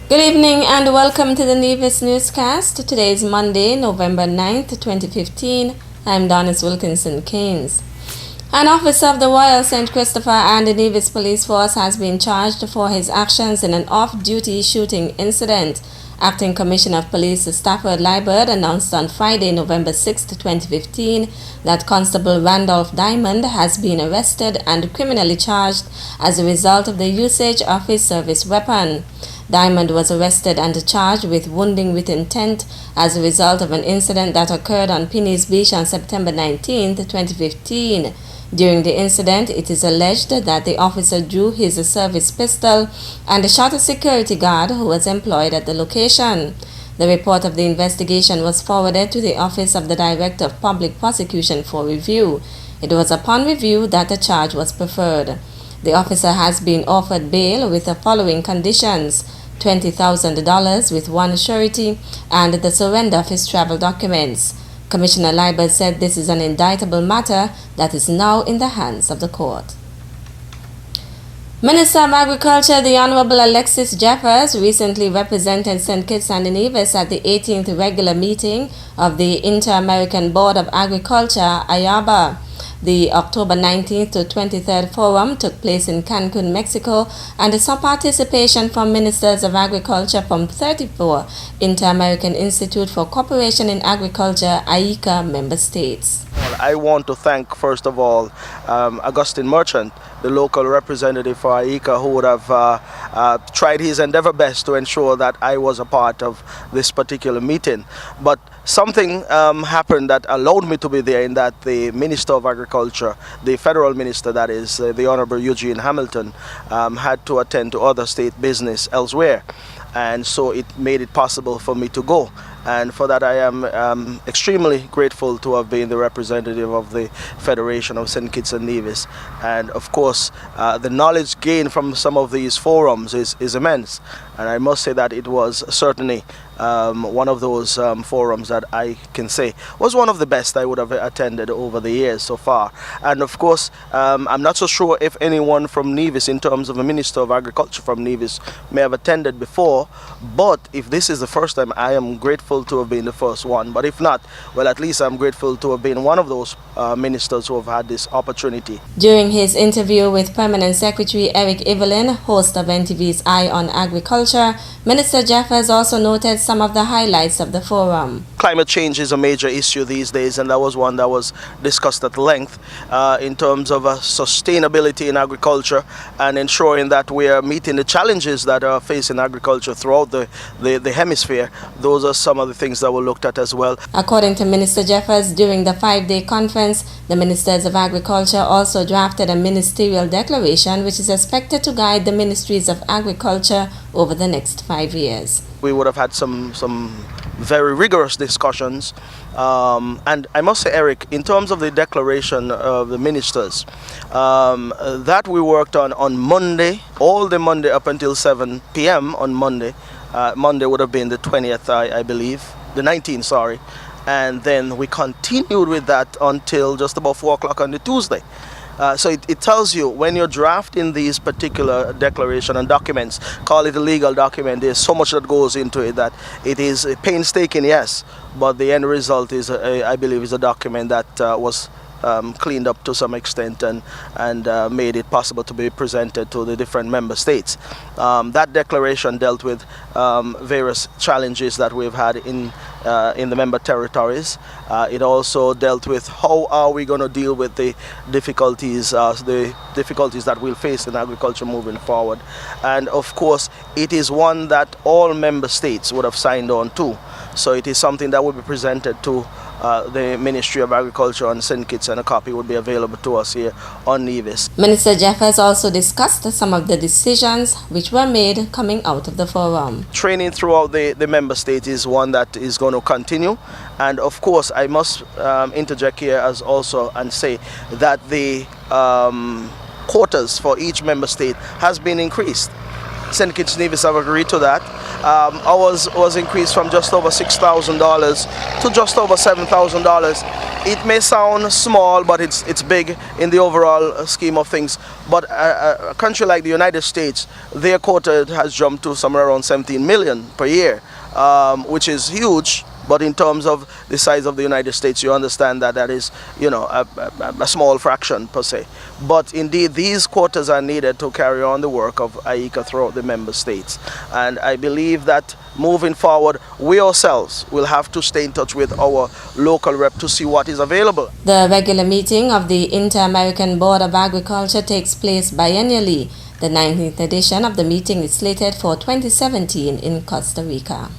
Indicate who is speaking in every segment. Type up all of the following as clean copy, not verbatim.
Speaker 1: Good evening and welcome to the Nevis Newscast. Today is Monday, November 9th, 2015. I'm Donis Wilkinson Keynes. An officer of the Royal St. Christopher and the Nevis Police Force has been charged for his actions in an off-duty shooting incident. Acting Commissioner of Police Stafford Liebert announced on Friday, November 6, 2015, that Constable Randolph Diamond has been arrested and criminally charged as a result of the usage of his service weapon. Diamond was arrested and charged with wounding with intent as a result of an incident that occurred on Pinneys Beach on September 19, 2015. During the incident, it is alleged that the officer drew his service pistol and shot a security guard who was employed at the location. The report of the investigation was forwarded to the Office of the Director of Public Prosecution for review. It was upon review that the charge was preferred. The officer has been offered bail with the following conditions: $20,000 with one surety and the surrender of his travel documents. Commissioner Liebert said this is an indictable matter that is now in the hands of the court. Minister of Agriculture, the Honorable Alexis Jeffers, recently represented St. Kitts and Nevis at the 18th regular meeting of the Inter-American Board of Agriculture, IABA. The October 19th to 23rd forum took place in Cancun, Mexico, and saw participation from ministers of agriculture from 34 Inter-American Institute for Cooperation in Agriculture, AICA, member states.
Speaker 2: I want to thank, first of all, Augustine Merchant, the local representative for AICA, who would have tried his endeavor best to ensure that I was a part of this particular meeting. But something happened that allowed me to be there, in that the Minister of Agriculture, the federal minister, that is, the Honorable Eugene Hamilton, had to attend to other state business elsewhere. And so it made it possible for me to go. And for that I am extremely grateful to have been the representative of the Federation of St. Kitts and Nevis. And of course, the knowledge gained from some of these forums is immense. And I must say that it was certainly one of those forums that I can say was one of the best I would have attended over the years so far. And of course, I'm not so sure if anyone from Nevis, in terms of a Minister of Agriculture from Nevis, may have attended before. But if this is the first time, I am grateful to have been the first one. But if not, well, at least I'm grateful to have been one of those ministers who have had this opportunity.
Speaker 1: During his interview with Permanent Secretary Eric Evelyn, host of NTV's Eye on Agriculture, Minister Jeffers also noted some of the highlights of the forum.
Speaker 2: Climate change is a major issue these days, and that was one that was discussed at length in terms of sustainability in agriculture and ensuring that we are meeting the challenges that are facing agriculture throughout the hemisphere. Those are some of the things that were looked at as well.
Speaker 1: According to Minister Jeffers, during the 5-day conference, the Ministers of Agriculture also drafted a ministerial declaration which is expected to guide the Ministries of Agriculture over the next 5 years.
Speaker 2: We would have had some very rigorous discussions, and I must say, Eric, in terms of the declaration of the ministers, that we worked on Monday, all the Monday up until 7 p.m. on Monday. Monday would have been the 20th, I believe, the 19th, sorry, and then we continued with that until just about 4 o'clock on the Tuesday. So it tells you, when you're drafting these particular declaration and documents, call it a legal document, there's so much that goes into it that it is painstaking, yes, but the end result is, I believe, is a document that was cleaned up to some extent and made it possible to be presented to the different member states. That declaration dealt with various challenges that we've had in the member territories. It also dealt with how are we going to deal with the difficulties that we'll face in agriculture moving forward. And of course, it is one that all member states would have signed on to. So it is something that will be presented to the Ministry of Agriculture on St. Kitts, and a copy would be available to us here on Nevis.
Speaker 1: Minister Jeffers also discussed some of the decisions which were made coming out of the forum.
Speaker 2: Training throughout the member state is one that is going to continue, and of course I must interject here as also and say that the quotas for each member state has been increased. St. Kitts Nevis have agreed to that. Ours was increased from just over $6,000 to just over $7,000. It may sound small, but it's big in the overall scheme of things. But a country like the United States, their quota has jumped to somewhere around 17 million per year, which is huge. But in terms of the size of the United States, you understand that that is, a small fraction per se. But indeed, these quotas are needed to carry on the work of AICA throughout the member states. And I believe that moving forward, we ourselves will have to stay in touch with our local rep to see what is available.
Speaker 1: The regular meeting of the Inter-American Board of Agriculture takes place biennially. The 19th edition of the meeting is slated for 2017 in Costa Rica.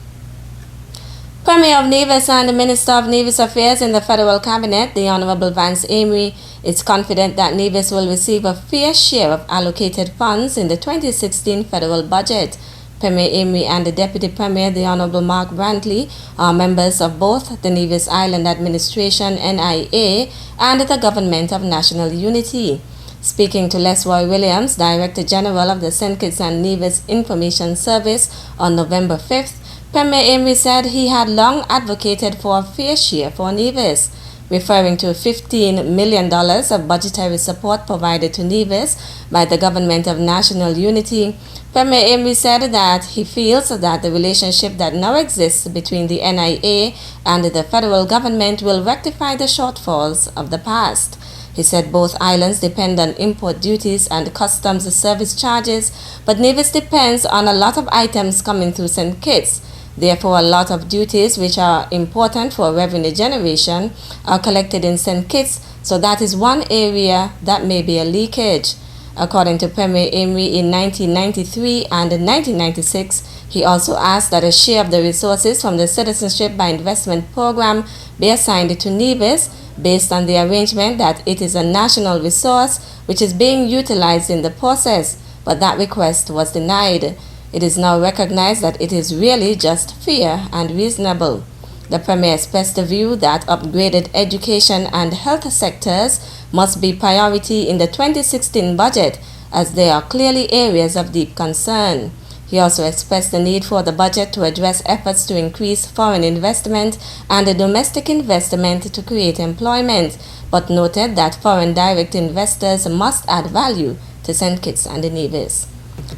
Speaker 1: Premier of Nevis and the Minister of Nevis Affairs in the Federal Cabinet, the Honorable Vance Amory, is confident that Nevis will receive a fair share of allocated funds in the 2016 federal budget. Premier Amory and the Deputy Premier, the Honorable Mark Brantley, are members of both the Nevis Island Administration (NIA) and the Government of National Unity. Speaking to Lesroy Williams, Director General of the St. Kitts and Nevis Information Service, on November 5th, Premier Amory said he had long advocated for a fair share for Nevis. Referring to $15 million of budgetary support provided to Nevis by the Government of National Unity, Premier Amory said that he feels that the relationship that now exists between the NIA and the federal government will rectify the shortfalls of the past. He said both islands depend on import duties and customs service charges, but Nevis depends on a lot of items coming through St. Kitts. Therefore, a lot of duties which are important for revenue generation are collected in St. Kitts, so that is one area that may be a leakage. According to Premier Amory, in 1993 and 1996, he also asked that a share of the resources from the Citizenship by Investment Program be assigned to Nevis based on the arrangement that it is a national resource which is being utilized in the process, but that request was denied. It is now recognized that it is really just fair and reasonable. The Premier expressed the view that upgraded education and health sectors must be priority in the 2016 budget, as they are clearly areas of deep concern. He also expressed the need for the budget to address efforts to increase foreign investment and domestic investment to create employment, but noted that foreign direct investors must add value to St. Kitts and Nevis.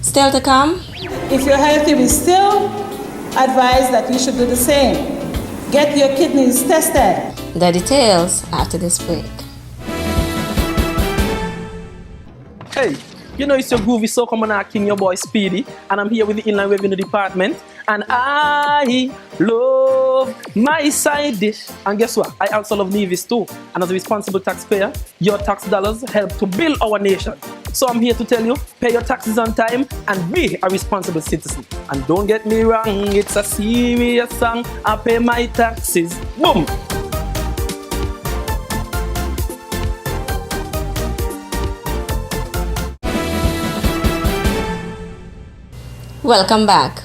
Speaker 1: Still to come?
Speaker 3: If you're healthy, we still advise that you should do the same. Get your kidneys tested.
Speaker 1: The details after this break.
Speaker 4: Hey, you know it's your groovy soca monarch king, your boy Speedy, and I'm here with the Inland Revenue Department, and I love my side dish. And guess what? I also love Nevis too. And as a responsible taxpayer, your tax dollars help to build our nation. So I'm here to tell you, pay your taxes on time and be a responsible citizen. And don't get me wrong, it's a serious song. I pay my taxes. Boom!
Speaker 1: Welcome back.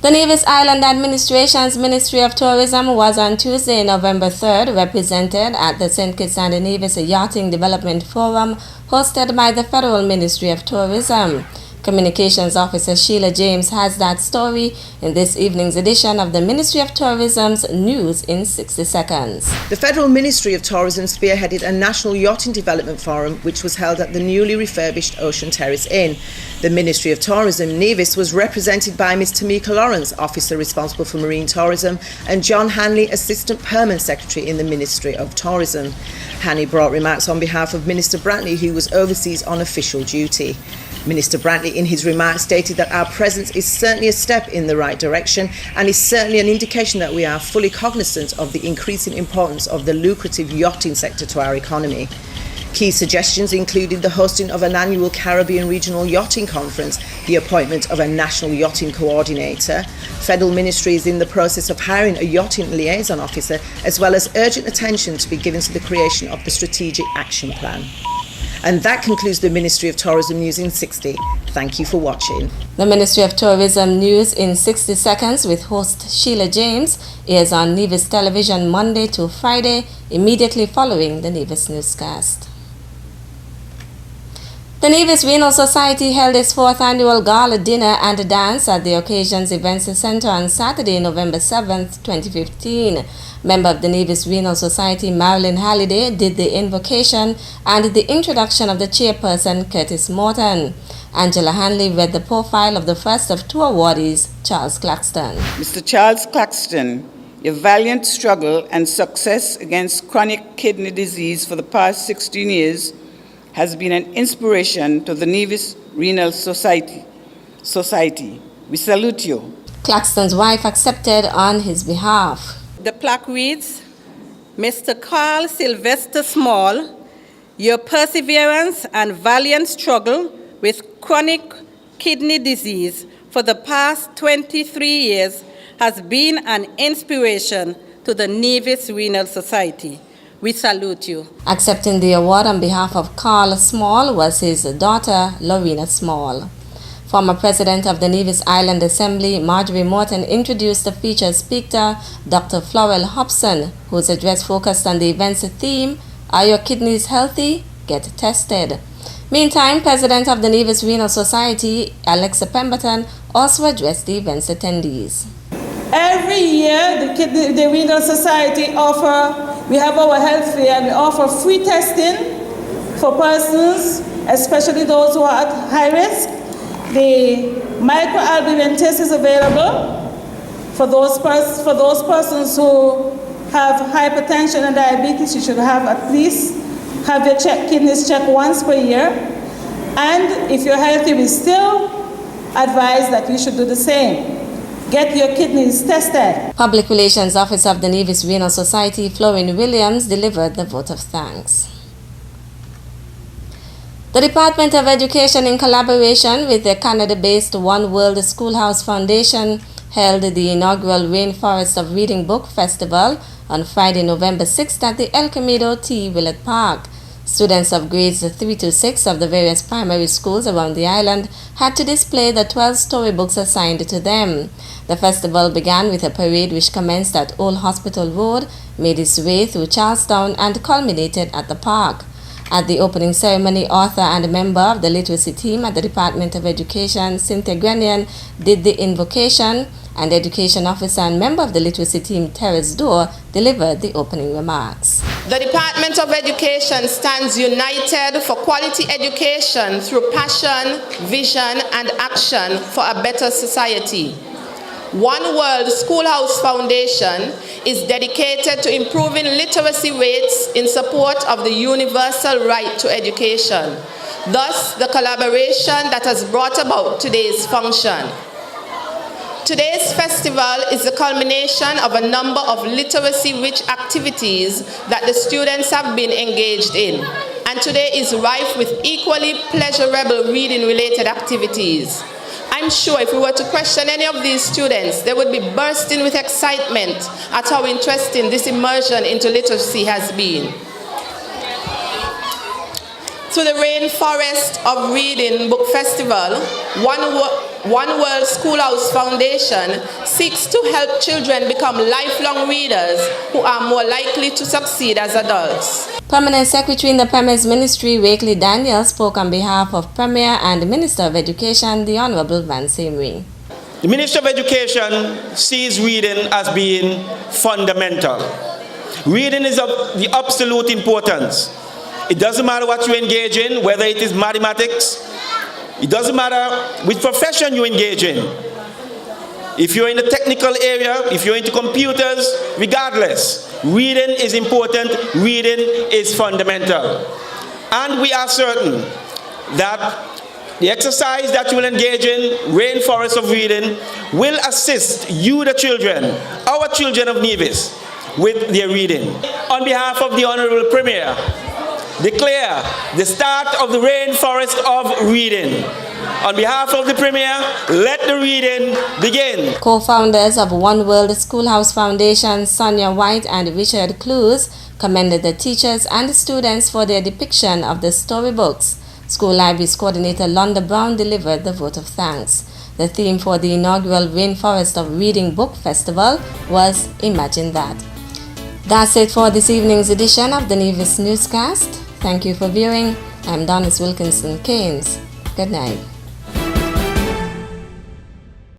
Speaker 1: The Nevis Island Administration's Ministry of Tourism was on Tuesday, November 3rd, represented at the St. Kitts and Nevis Yachting Development Forum hosted by the Federal Ministry of Tourism. Communications Officer Sheila James has that story in this evening's edition of the Ministry of Tourism's News in 60 Seconds.
Speaker 5: The Federal Ministry of Tourism spearheaded a National Yachting Development Forum which was held at the newly refurbished Ocean Terrace Inn. The Ministry of Tourism, Nevis, was represented by Ms. Tamika Lawrence, Officer responsible for Marine Tourism, and John Hanley, Assistant Permanent Secretary in the Ministry of Tourism. Hanley brought remarks on behalf of Minister Brantley, who was overseas on official duty. Minister Brantley, in his remarks, stated that our presence is certainly a step in the right direction and is certainly an indication that we are fully cognizant of the increasing importance of the lucrative yachting sector to our economy. Key suggestions included the hosting of an annual Caribbean Regional Yachting Conference, the appointment of a National Yachting Coordinator. Federal Ministry is in the process of hiring a Yachting Liaison Officer, as well as urgent attention to be given to the creation of the Strategic Action Plan. And that concludes the Ministry of Tourism News in 60. Thank you for watching.
Speaker 1: The Ministry of Tourism News in 60 Seconds with host Sheila James airs on Nevis Television Monday to Friday, immediately following the Nevis newscast. The Nevis Renal Society held its 4th annual gala dinner and dance at the Occasions Events Center on Saturday, November 7th, 2015. Member of the Nevis Renal Society, Marilyn Halliday, did the invocation and the introduction of the chairperson, Curtis Morton. Angela Hanley read the profile of the first of 2 awardees, Charles Claxton.
Speaker 6: Mr. Charles Claxton, your valiant struggle and success against chronic kidney disease for the past 16 years has been an inspiration to the Nevis Renal Society. We salute you.
Speaker 1: Claxton's wife accepted on his behalf.
Speaker 7: The plaque reads, Mr. Carl Sylvester Small, your perseverance and valiant struggle with chronic kidney disease for the past 23 years has been an inspiration to the Nevis Renal Society. We salute you.
Speaker 1: Accepting the award on behalf of Carl Small was his daughter, Lorena Small. Former President of the Nevis Island Assembly, Marjorie Morton, introduced the featured speaker, Dr. Florel Hobson, whose address focused on the event's theme, Are Your Kidneys Healthy? Get Tested. Meantime, President of the Nevis Renal Society, Alexa Pemberton, also addressed the event's attendees.
Speaker 3: Every year, the Renal Society we have our health fair, and we offer free testing for persons, especially those who are at high risk. The microalbumin test is available for those persons who have hypertension and diabetes. You should have at least have your kidneys checked once per year. And if you're healthy, we still advise that you should do the same. Get your kidneys tested.
Speaker 1: Public Relations Officer of the Nevis Renal Society, Florine Williams, delivered the vote of thanks. The Department of Education, in collaboration with the Canada-based One World Schoolhouse Foundation, held the inaugural Rainforest of Reading Book Festival on Friday, November 6th at the El Camino T. Willett Park. Students of grades 3 to 6 of the various primary schools around the island had to display the 12 storybooks assigned to them. The festival began with a parade which commenced at Old Hospital Road, made its way through Charlestown, and culminated at the park. At the opening ceremony, author and member of the literacy team at the Department of Education, Cynthia Grenion, did the invocation, and Education Officer and member of the literacy team, Terence Dorr, delivered the opening remarks.
Speaker 8: The Department of Education stands united for quality education through passion, vision, and action for a better society. One World Schoolhouse Foundation is dedicated to improving literacy rates in support of the universal right to education. Thus, the collaboration that has brought about today's function. Today's festival is the culmination of a number of literacy-rich activities that the students have been engaged in, and today is rife with equally pleasurable reading-related activities. I'm sure if we were to question any of these students, they would be bursting with excitement at how interesting this immersion into literacy has been. Through the Rainforest of Reading Book Festival, One World Schoolhouse Foundation seeks to help children become lifelong readers who are more likely to succeed as adults.
Speaker 1: Permanent Secretary in the Premier's Ministry, Wakely Daniel, spoke on behalf of Premier and Minister of Education, the Honorable Vance Emery.
Speaker 9: The Minister of Education sees reading as being fundamental. Reading is of the absolute importance. It doesn't matter what you engage in, whether it is mathematics, it doesn't matter which profession you engage in. If you're in the technical area, if you're into computers, regardless, reading is important, reading is fundamental. And we are certain that the exercise that you will engage in, Rainforest of Reading, will assist you, the children, our children of Nevis, with their reading. On behalf of the Honorable Premier, declare the start of the Rainforest of Reading. On behalf of the Premier, let the reading begin.
Speaker 1: Co-founders of One World Schoolhouse Foundation, Sonia White and Richard Clues, commended the teachers and the students for their depiction of the storybooks. School Libraries Coordinator Londa Brown delivered the vote of thanks. The theme for the inaugural Rainforest of Reading Book Festival was Imagine That. That's it for this evening's edition of the Nevis Newscast. Thank you for viewing. I'm Donis Wilkinson Keynes. Good night.